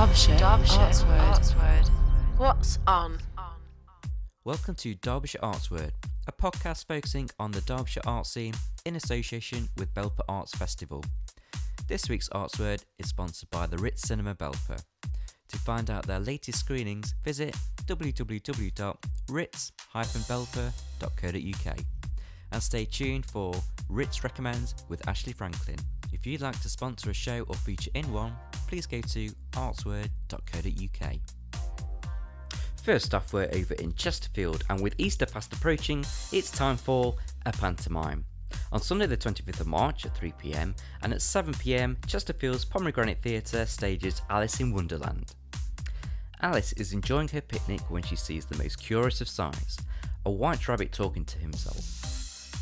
Derbyshire Artsword. What's on? Welcome to Derbyshire Artsword, a podcast focusing on the Derbyshire art scene in association with Belper Arts Festival. This week's Artsword is sponsored by the Ritz Cinema Belper. To find out their latest screenings, visit www.ritz-belper.co.uk and stay tuned for Ritz Recommends with Ashley Franklin. If you'd like to sponsor a show or feature in one, please go to artsword.co.uk. First off, we're over in Chesterfield, and with Easter fast approaching, it's time for a pantomime. On Sunday the 25th of March at 3 p.m, and at 7 p.m, Chesterfield's Pomegranate Theatre stages Alice in Wonderland. Alice is enjoying her picnic when she sees the most curious of sights, a white rabbit talking to himself.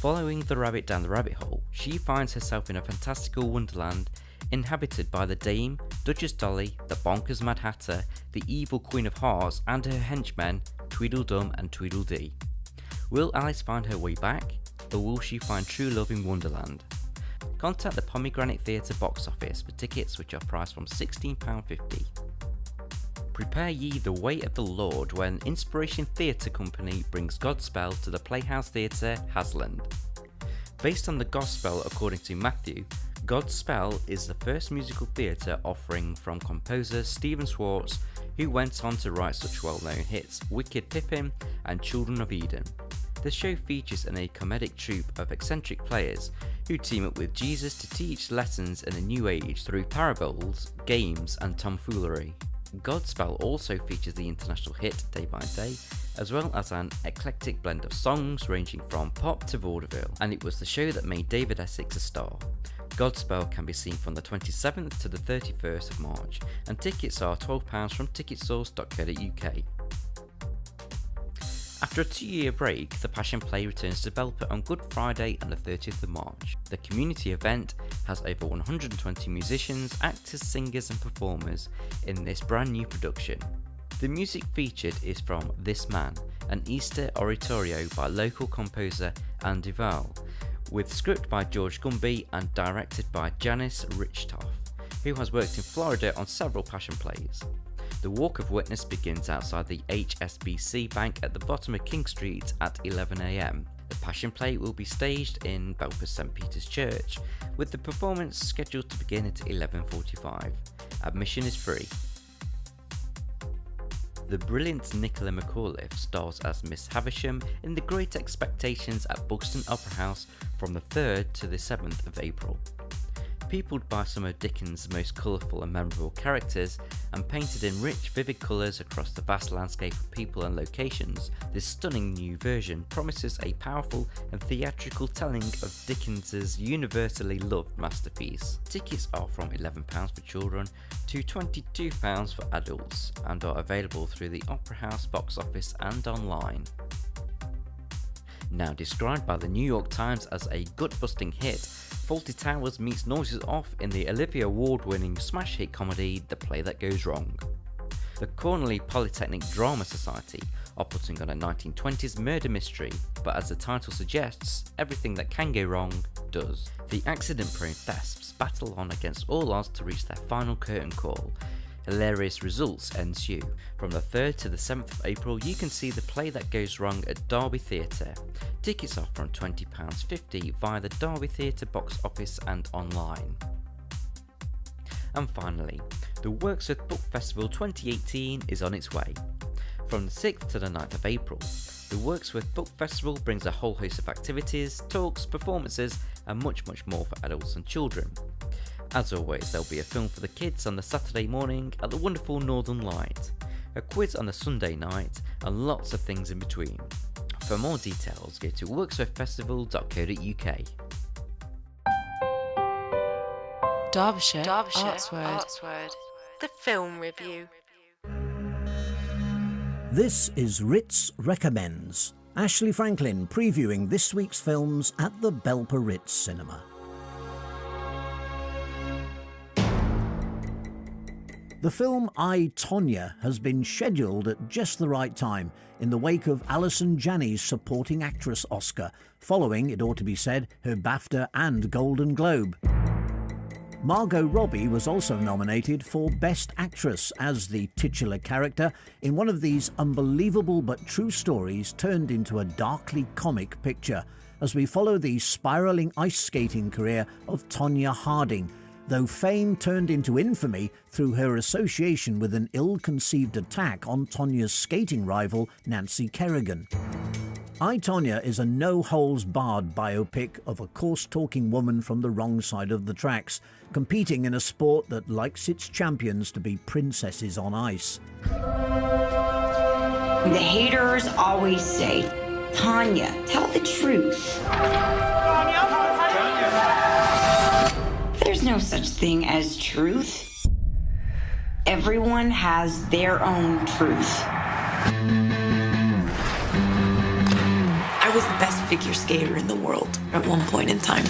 Following the rabbit down the rabbit hole, she finds herself in a fantastical wonderland inhabited by the Dame, Duchess Dolly, the Bonkers Mad Hatter, the evil Queen of Hearts, and her henchmen Tweedledum and Tweedledee. Will Alice find her way back, or will she find true love in Wonderland? Contact the Pomegranate Theatre box office for tickets, which are priced from £16.50. Prepare ye the way of the Lord when Inspiration Theatre Company brings Godspell to the Playhouse Theatre, Hasland. Based on the Gospel according to Matthew, Godspell is the first musical theatre offering from composer Stephen Schwartz, who went on to write such well-known hits Wicked Pippin and Children of Eden. The show features a comedic troupe of eccentric players who team up with Jesus to teach lessons in a new age through parables, games and tomfoolery. Godspell also features the international hit Day by Day, as well as an eclectic blend of songs ranging from pop to vaudeville, and it was the show that made David Essex a star. Godspell can be seen from the 27th to the 31st of March, and tickets are £12 from ticketsource.co.uk. After a 2-year break, the Passion Play returns to Belper on Good Friday and the 30th of March. The community event has over 120 musicians, actors, singers and performers in this brand new production. The music featured is from This Man, an Easter oratorio by local composer Andy Val, with script by George Gunby and directed by Janice Richtoff, who has worked in Florida on several Passion Plays. The Walk of Witness begins outside the HSBC Bank at the bottom of King Street at 11 a.m. The Passion Play will be staged in Belper St Peter's Church, with the performance scheduled to begin at 11:45. Admission is free. The brilliant Nicola McAuliffe stars as Miss Havisham in The Great Expectations at Buxton Opera House from the 3rd to the 7th of April. Peopled by some of Dickens' most colourful and memorable characters, and painted in rich, vivid colours across the vast landscape of people and locations, this stunning new version promises a powerful and theatrical telling of Dickens' universally loved masterpiece. Tickets are from £11 for children to £22 for adults, and are available through the Opera House box office and online. Now described by the New York Times as a gut-busting hit, Fawlty Towers meets Noises Off in the Olivia Award-winning smash hit comedy The Play That Goes Wrong. The Cornell Polytechnic Drama Society are putting on a 1920s murder mystery, but as the title suggests, everything that can go wrong does. The accident-prone thefts battle on against all odds to reach their final curtain call. Hilarious results ensue. From the 3rd to the 7th of April, you can see The Play That Goes Wrong at Derby Theatre. Tickets are from £20.50 via the Derby Theatre box office and online. And finally, the Worksworth Book Festival 2018 is on its way. From the 6th to the 9th of April, the Worksworth Book Festival brings a whole host of activities, talks, performances and much more for adults and children. As always, there'll be a film for the kids on the Saturday morning at the wonderful Northern Light, a quiz on the Sunday night, and lots of things in between. For more details, go to worksworthfestival.co.uk. Derbyshire Artsword. The film review. This is Ritz Recommends. Ashley Franklin previewing this week's films at the Belper Ritz Cinema. The film I, Tonya has been scheduled at just the right time in the wake of Alison Janney's Supporting Actress Oscar, following, it ought to be said, her BAFTA and Golden Globe. Margot Robbie was also nominated for Best Actress as the titular character in one of these unbelievable but true stories turned into a darkly comic picture, as we follow the spiralling ice skating career of Tonya Harding, though fame turned into infamy through her association with an ill-conceived attack on Tonya's skating rival Nancy Kerrigan. I, Tonya is a no-holds-barred biopic of a coarse-talking woman from the wrong side of the tracks, competing in a sport that likes its champions to be princesses on ice. The haters always say, Tonya, tell the truth. There's no such thing as truth. Everyone has their own truth. I was the best figure skater in the world at one point in time.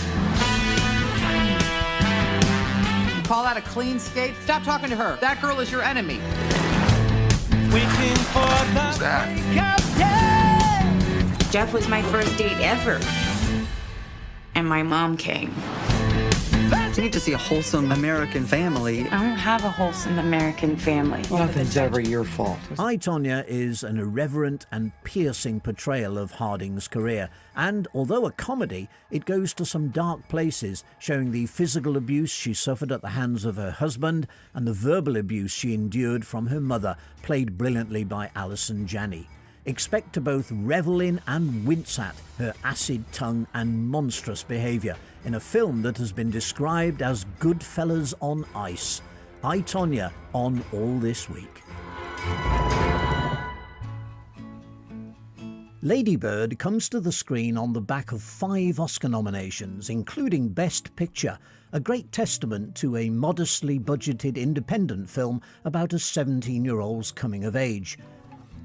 You call that a clean skate? Stop talking to her. That girl is your enemy. Who's that? Jeff was my first date ever. And my mom came. You need to see a wholesome American family. I don't have a wholesome American family. Nothing's ever your fault. I, Tonya is an irreverent and piercing portrayal of Harding's career, and although a comedy, it goes to some dark places, showing the physical abuse she suffered at the hands of her husband and the verbal abuse she endured from her mother, played brilliantly by Allison Janney. Expect to both revel in and wince at her acid tongue and monstrous behaviour in a film that has been described as Goodfellas on ice. I, Tonya, on All This Week. Lady Bird comes to the screen on the back of 5 Oscar nominations, including Best Picture, a great testament to a modestly budgeted independent film about a 17-year-old's coming of age.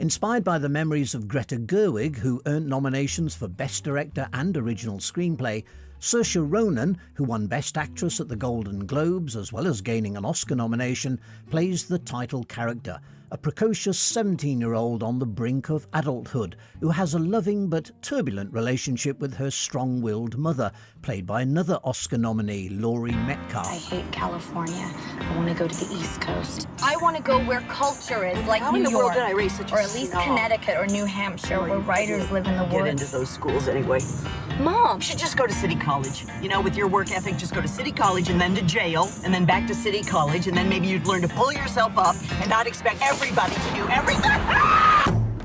Inspired by the memories of Greta Gerwig, who earned nominations for Best Director and Original Screenplay, Saoirse Ronan, who won Best Actress at the Golden Globes as well as gaining an Oscar nomination, plays the title character, a precocious 17-year-old on the brink of adulthood who has a loving but turbulent relationship with her strong-willed mother, played by another Oscar nominee, Laurie Metcalf. I hate California. I want to go to the East Coast. I want to go where culture is, like How New in the world York, did I raise such a or at least snob? Connecticut or New Hampshire, where writers live in the Get woods. into those schools anyway. Mom, You should just go to City College. You know, with your work ethic, just go to City College and then to jail, and then back to City College, and then maybe you'd learn to pull yourself up and not expect everybody to do everything.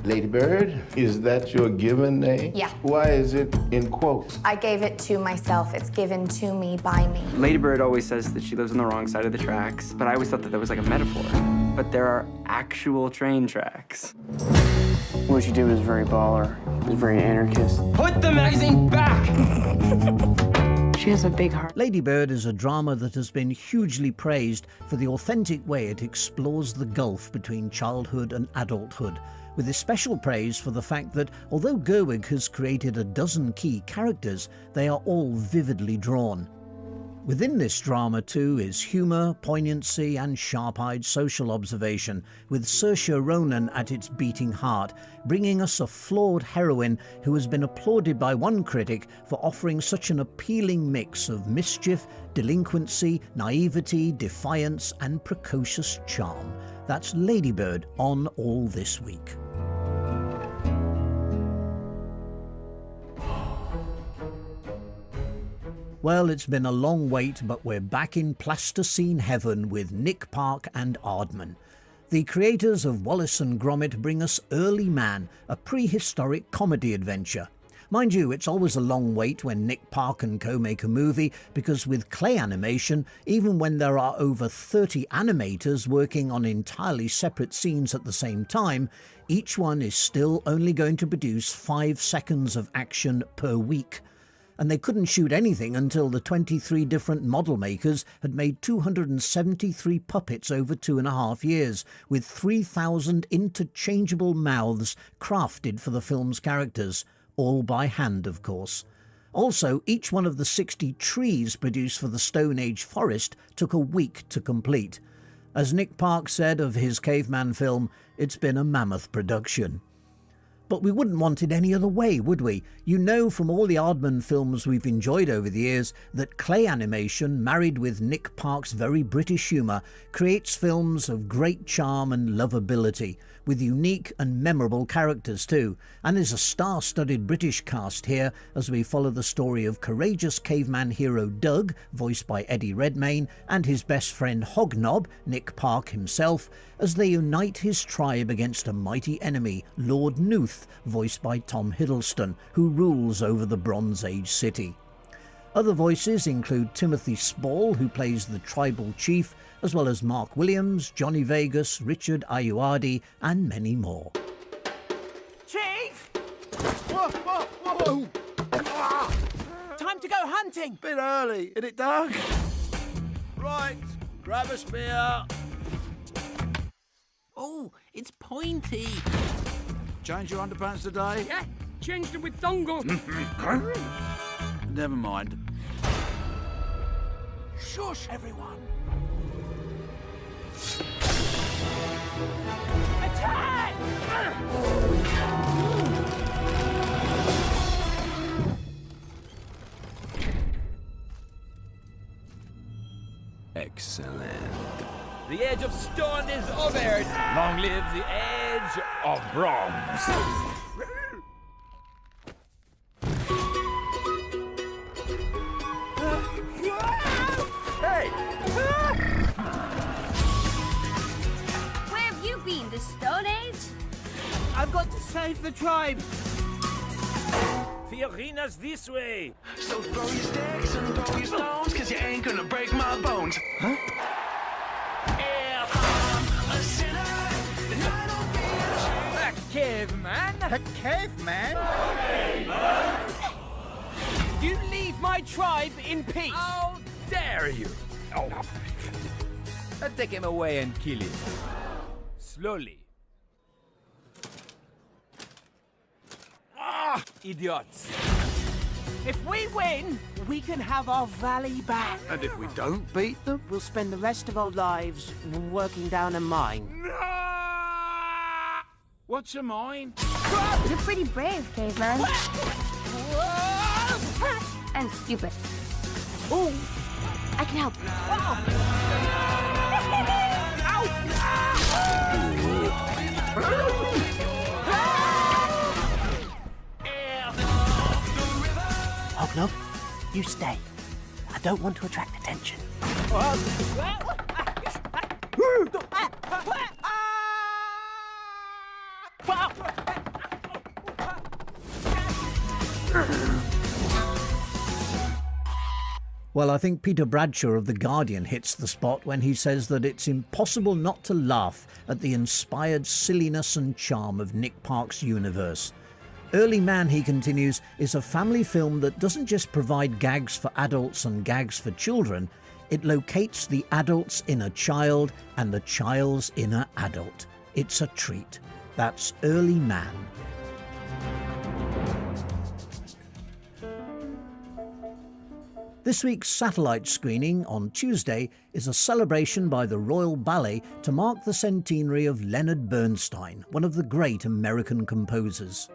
Lady Bird, is that your given name? Yeah. Why is it in quotes? I gave it to myself. It's given to me by me. Lady Bird always says that she lives on the wrong side of the tracks, but I always thought that was like a metaphor. But there are actual train tracks. What she did was very baller. It was very anarchist. Put the magazine back! She has a big heart. Lady Bird is a drama that has been hugely praised for the authentic way it explores the gulf between childhood and adulthood, with especial praise for the fact that although Gerwig has created a dozen key characters, they are all vividly drawn. Within this drama too is humour, poignancy and sharp-eyed social observation, with Saoirse Ronan at its beating heart, bringing us a flawed heroine who has been applauded by one critic for offering such an appealing mix of mischief, delinquency, naivety, defiance and precocious charm. That's Lady Bird on All This Week. Well, it's been a long wait, but we're back in plasticine heaven with Nick Park and Aardman. The creators of Wallace and Gromit bring us Early Man, a prehistoric comedy adventure. Mind you, it's always a long wait when Nick Park and co make a movie, because with clay animation, even when there are over 30 animators working on entirely separate scenes at the same time, each one is still only going to produce 5 seconds of action per week. And they couldn't shoot anything until the 23 different model makers had made 273 puppets over 2.5 years, with 3,000 interchangeable mouths crafted for the film's characters, all by hand, of course. Also, each one of the 60 trees produced for the Stone Age forest took a week to complete. As Nick Park said of his caveman film, it's been a mammoth production. But we wouldn't want it any other way, would we? You know from all the Aardman films we've enjoyed over the years that clay animation, married with Nick Park's very British humour, creates films of great charm and lovability, with unique and memorable characters too. And there's a star-studded British cast here as we follow the story of courageous caveman hero Doug, voiced by Eddie Redmayne, and his best friend Hognob, Nick Park himself, as they unite his tribe against a mighty enemy, Lord Nuth, voiced by Tom Hiddleston, who rules over the Bronze Age city. Other voices include Timothy Spall, who plays the tribal chief, as well as Mark Williams, Johnny Vegas, Richard Ayoade, and many more. Chief! Whoa, whoa, whoa! Ah! Time to go hunting! Bit early, isn't it, Doug? Right, grab a spear. Oh, it's pointy. Change your underpants today? Yeah, changed them with dongle. Never mind. Shush, everyone. Attack! Excellent. The age of stone is over. Long live the age of bronze. Hey! Where have you been, the Stone Age? I've got to save the tribe. The arena's this way. So throw your sticks and throw your stones, cause you ain't gonna break my bones. Huh? A caveman? A caveman? You leave my tribe in peace. How dare you? Oh. I'll take him away and kill him. Slowly. Ah, idiots. If we win, we can have our valley back. And if we don't beat them? We'll spend the rest of our lives working down a mine. What's a mine? You're pretty brave, caveman. And stupid. Ooh, I can help. Hognob, you stay. I don't want to attract attention. Well, I think Peter Bradshaw of The Guardian hits the spot when he says that it's impossible not to laugh at the inspired silliness and charm of Nick Park's universe. Early Man, he continues, is a family film that doesn't just provide gags for adults and gags for children, it locates the adult's inner child and the child's inner adult. It's a treat. That's Early Man. This week's satellite screening on Tuesday is a celebration by the Royal Ballet to mark the centenary of Leonard Bernstein, one of the great American composers.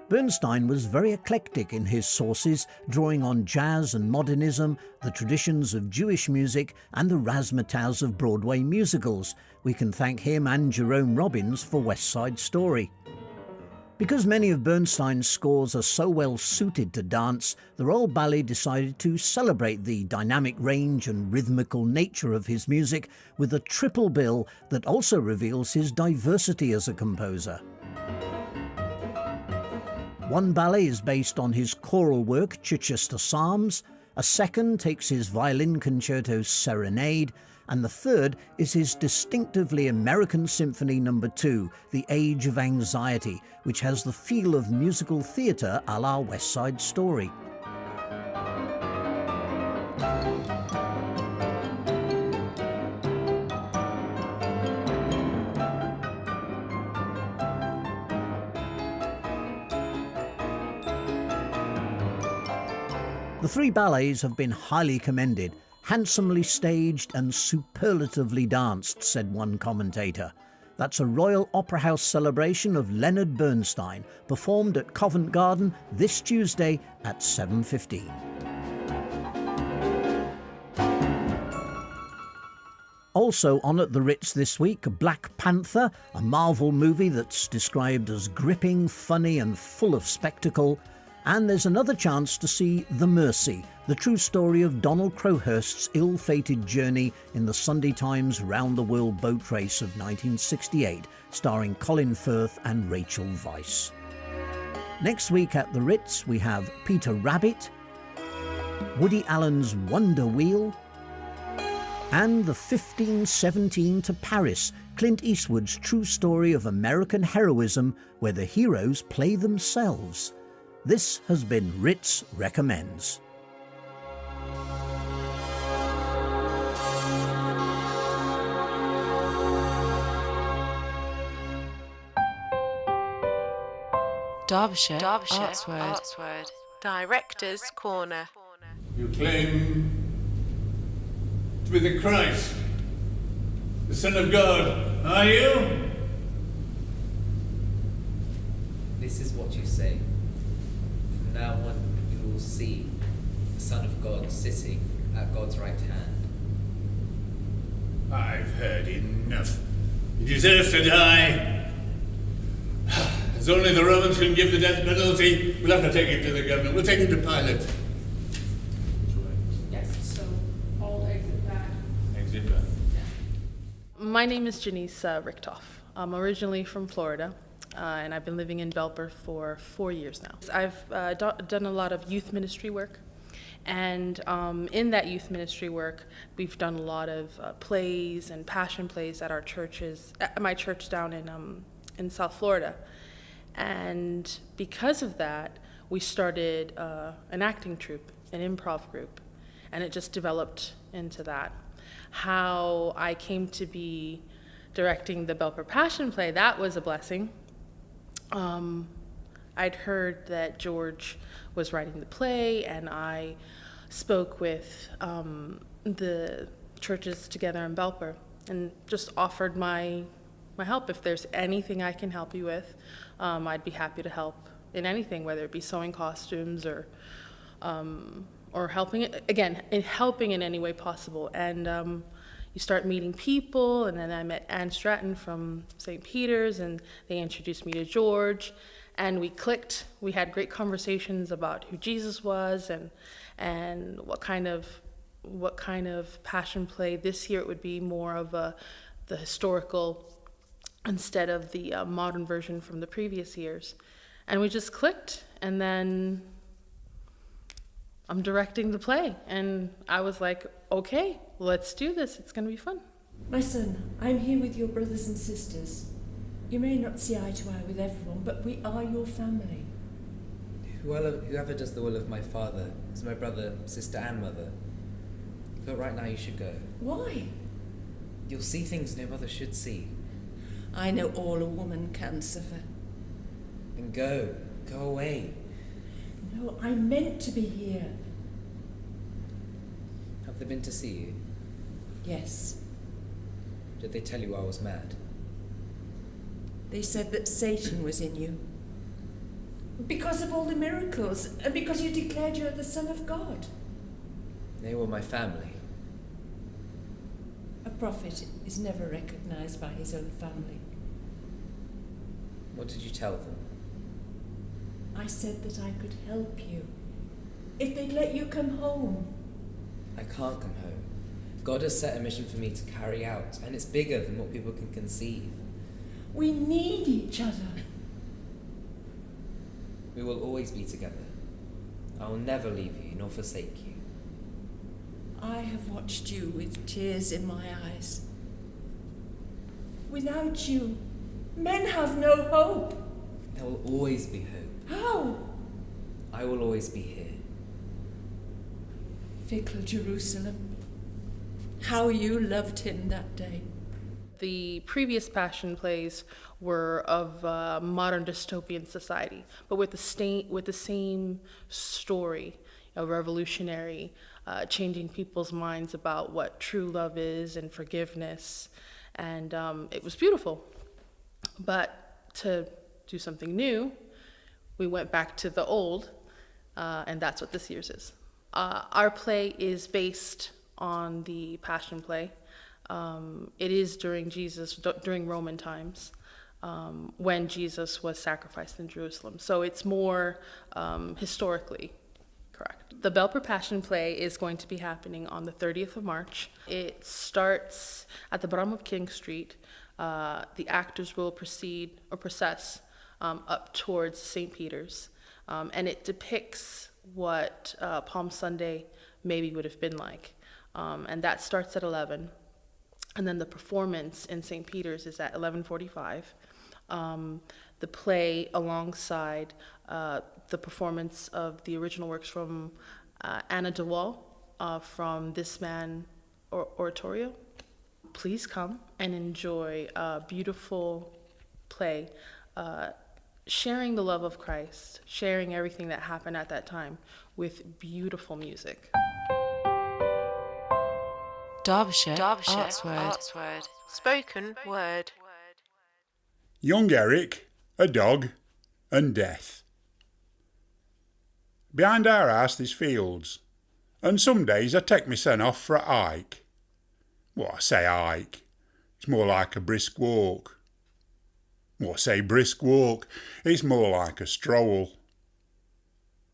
Bernstein was very eclectic in his sources, drawing on jazz and modernism, the traditions of Jewish music, and the razzmatazz of Broadway musicals. We can thank him and Jerome Robbins for West Side Story. Because many of Bernstein's scores are so well suited to dance, the Royal Ballet decided to celebrate the dynamic range and rhythmical nature of his music with a triple bill that also reveals his diversity as a composer. One ballet is based on his choral work Chichester Psalms, a second takes his violin concerto Serenade, and the third is his distinctively American Symphony No. 2, The Age of Anxiety, which has the feel of musical theatre a la West Side Story. The three ballets have been highly commended, handsomely staged and superlatively danced, said one commentator. That's a Royal Opera House celebration of Leonard Bernstein, performed at Covent Garden this Tuesday at 7:15. Also on at the Ritz this week, Black Panther, a Marvel movie that's described as gripping, funny and full of spectacle. And there's another chance to see The Mercy, the true story of Donald Crowhurst's ill-fated journey in the Sunday Times round-the-world boat race of 1968, starring Colin Firth and Rachel Weisz. Next week at the Ritz, we have Peter Rabbit, Woody Allen's Wonder Wheel, and the 1517 to Paris, Clint Eastwood's true story of American heroism where the heroes play themselves. This has been Ritz Recommends. Derbyshire Artsword. Director's Corner. You claim to be the Christ, the Son of God, are you? This is what you say. From now on, you will see the Son of God sitting at God's right hand. I've heard enough. He deserves to die. As only the Romans can give the death penalty, we'll have to take him to the governor. We'll take him to Pilate. Yes, so all exit back. Exit back. My name is Janice Richtoff. I'm originally from Florida, and I've been living in Belper for 4 years now. I've done a lot of youth ministry work, and in that youth ministry work, we've done a lot of plays and passion plays at our churches, at my church down in South Florida. And because of that, we started an acting troupe, an improv group, and it just developed into that. How I came to be directing the Belper Passion Play, that was a blessing. I'd heard that George was writing the play, and I spoke with the churches together in Belper and just offered my help. If there's anything I can help you with, I'd be happy to help in anything, whether it be sewing costumes or helping helping in any way possible. And you start meeting people, and then I met Anne Stratton from St. Peter's, and they introduced me to George, and we clicked. We had great conversations about who Jesus was and what kind of passion play. This year it would be more of the historical instead of the modern version from the previous years. And we just clicked, and then I'm directing the play, and I was like, okay, let's do this. It's going to be fun. My son, I'm here with your brothers and sisters. You may not see eye to eye with everyone, but we are your family. Whoever does the will of my Father is my brother, sister, and mother. But right now you should go. Why? You'll see things no mother should see. I know all a woman can suffer. Then go away. No, I'm meant to be here. Have they been to see you? Yes. Did they tell you I was mad? They said that Satan was in you. Because of all the miracles, and because you declared you're the Son of God. They were my family. A prophet is never recognized by his own family. What did you tell them? I said that I could help you. If they'd let you come home. I can't come home. God has set a mission for me to carry out, and it's bigger than what people can conceive. We need each other. We will always be together. I will never leave you nor forsake you. I have watched you with tears in my eyes. Without you, men have no hope. There will always be hope. How? I will always be here. Fickle Jerusalem, how you loved him that day. The previous passion plays were of modern dystopian society, but with the same story, a revolutionary, changing people's minds about what true love is and forgiveness, and it was beautiful. But to do something new, we went back to the old, and that's what this year's is. Our play is based on the Passion Play. It is during Roman times, when Jesus was sacrificed in Jerusalem. So it's more historically correct. The Belper Passion Play is going to be happening on the 30th of March. It starts at the bottom of King Street. The actors will process up towards St. Peter's, and it depicts what Palm Sunday maybe would have been like. And that starts at 11. And then the performance in St. Peter's is at 11:45. The play alongside the performance of the original works from Anna DeWall from This Man Oratorio. Please come and enjoy a beautiful play, sharing the love of Christ, sharing everything that happened at that time with beautiful music. Derbyshire Artsword. Spoken word. Young Garrick, a dog, and death. Behind our house there's fields, and some days I take my son off for a hike. Well, I say hike, it's more like a brisk walk. Well, I say brisk walk, it's more like a stroll.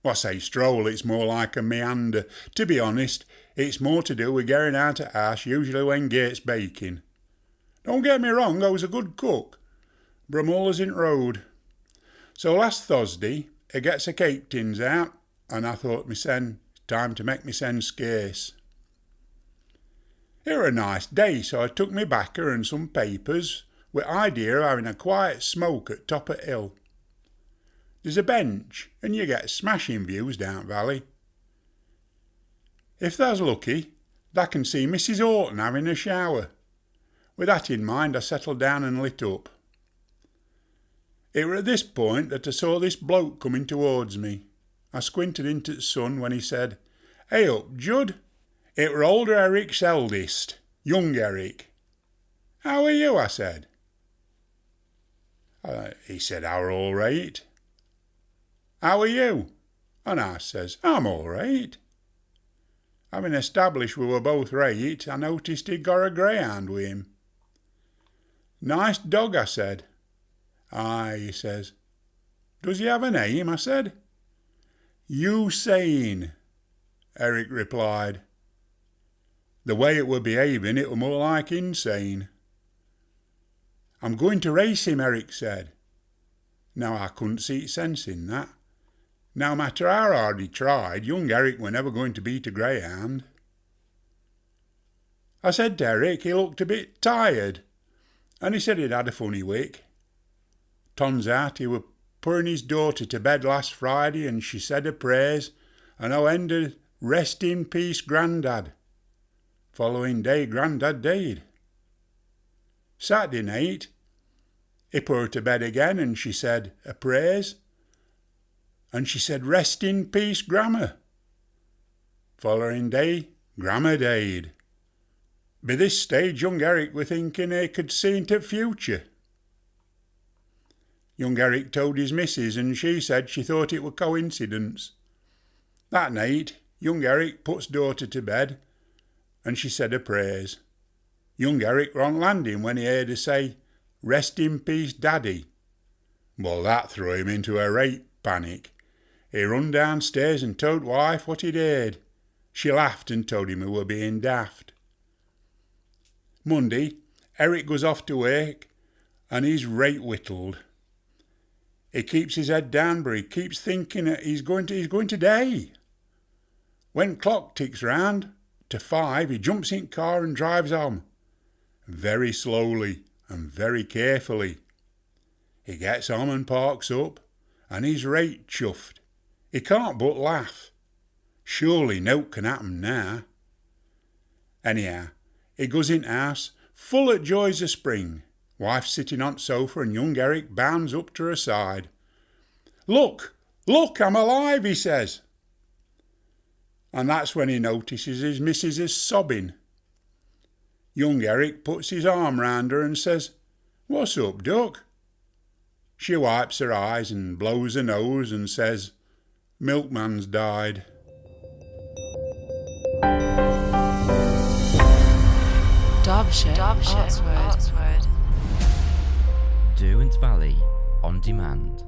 Well, I say stroll, it's more like a meander. To be honest, it's more to do with getting out of house, usually when Gate's baking. Don't get me wrong, I was a good cook, but I'm always in road. So last Thursday, he gets a cake tins out, and I thought mysen, time to make mysen scarce. It were a nice day, so I took me backer and some papers, with idea of having a quiet smoke at top of hill. There's a bench, and you get smashing views down valley. If thou's lucky, thou can see Mrs. Horton having a shower. With that in mind, I settled down and lit up. It were at this point that I saw this bloke coming towards me. I squinted into the sun when he said, "Hey up, Judd." It were older Eric's eldest, young Eric. "How are you?" I said. He said, "How are all right." "How are you?" And I says, "I'm all right." Having established we were both right, I noticed he'd got a greyhound with him. "Nice dog," I said. "Aye," he says. "Does he have a name?" I said. "Usain," Eric replied. The way it were behaving, it were more like insane. "I'm going to race him," Eric said. Now I couldn't see sense in that. No matter how hard he tried, young Eric were never going to beat a greyhound. I said to Eric he looked a bit tired, and he said he'd had a funny week. Turns out he were putting his daughter to bed last Friday, and she said her prayers, and I ended, "Rest in peace, Grandad." Following day, Grandad died. Saturday night, he put her to bed again, and she said her prayers, and she said, "Rest in peace, Grandma." Following day, Grandma died. By this stage, young Eric were thinking he could see into the future. Young Eric told his missus, and she said she thought it were coincidence. That night, young Eric puts daughter to bed, and she said her prayers. Young Eric were on landing when he heard her say, "Rest in peace, Daddy." Well, that threw him into a right panic. He run downstairs and told wife what he'd heard. She laughed and told him he were being daft. Monday, Eric goes off to work, and he's right whittled. He keeps his head down, but he keeps thinking that he's going to die. When clock ticks round to 5, he jumps in car and drives home, very slowly and very carefully. He gets home and parks up, and he's right chuffed. He can't but laugh. Surely nought can happen now. Anyhow, he goes in house, full of joys of spring. Wife sitting on sofa, and young Eric bounds up to her side. Look, I'm alive," he says. And that's when he notices his missus is sobbing. Young Eric puts his arm round her and says, "What's up, duck? She wipes her eyes and blows her nose and says, "Milkman's died." Derbyshire Artsword. Derwent Valley on demand.